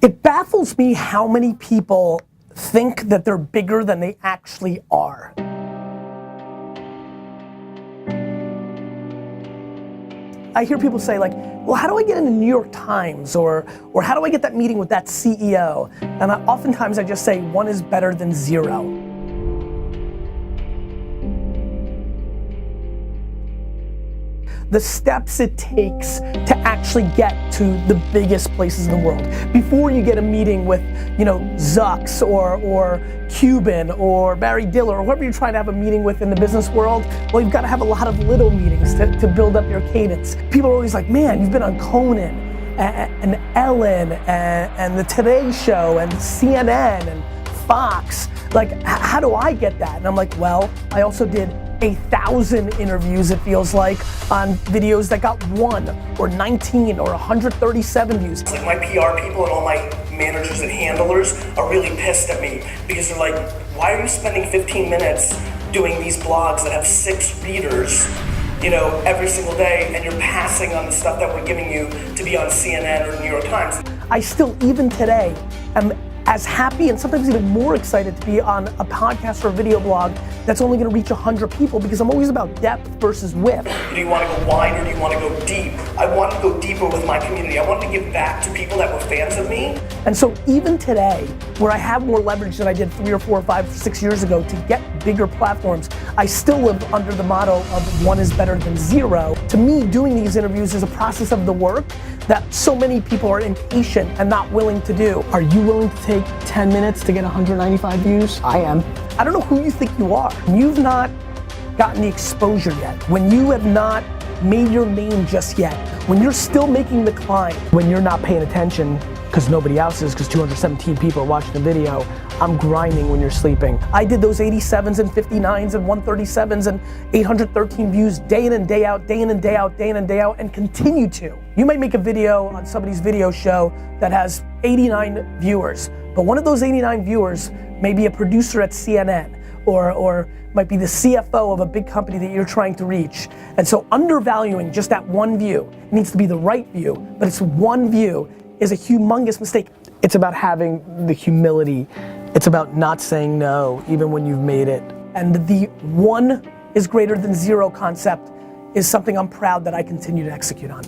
It baffles me how many people think that they're bigger than they actually are. I hear people say like, well, how do I get in the New York Times? Or how do I get that meeting with that CEO? And oftentimes I just say, one is better than zero. The steps it takes to actually get to the biggest places in the world. Before you get a meeting with, Zucks or Cuban or Barry Diller or whoever you're trying to have a meeting with in the business world, well, you've got to have a lot of little meetings to build up your cadence. People are always like, man, you've been on Conan and Ellen and the Today Show and CNN and Fox. Like, how do I get that? And I'm like, well, I also did 1,000 interviews, it feels like, on videos that got 1 or 19 or 137 views. Like my PR people and all my managers and handlers are really pissed at me because they're like, why are you spending 15 minutes doing these blogs that have 6 readers, every single day, and you're passing on the stuff that we're giving you to be on CNN or New York Times? I still, even today, am as happy and sometimes even more excited to be on a podcast or a video blog that's only gonna reach 100 people because I'm always about depth versus width. Do you wanna go wide or do you wanna go deep? I wanted to go deeper with my community. I wanted to give back to people that were fans of me. And so even today, where I have more leverage than I did 3 or 4 or 5 or 6 years ago to get bigger platforms, I still live under the motto of one is better than zero. To me, doing these interviews is a process of the work that so many people are impatient and not willing to do. Are you willing to take 10 minutes to get 195 views? I am. I don't know who you think you are. You've not gotten the exposure yet. When you have not made your name just yet. When you're still making the climb. When you're not paying attention because nobody else is, because 217 people are watching the video, I'm grinding when you're sleeping. I did those 87s and 59s and 137s and 813 views day in and day out, day in and day out, day in and day out, and continue to. You might make a video on somebody's video show that has 89 viewers, but one of those 89 viewers may be a producer at CNN or might be the CFO of a big company that you're trying to reach. And so undervaluing just that one view, it needs to be the right view, but it's one view, is a humongous mistake. It's about having the humility. It's about not saying no, even when you've made it. And the one is greater than zero concept is something I'm proud that I continue to execute on.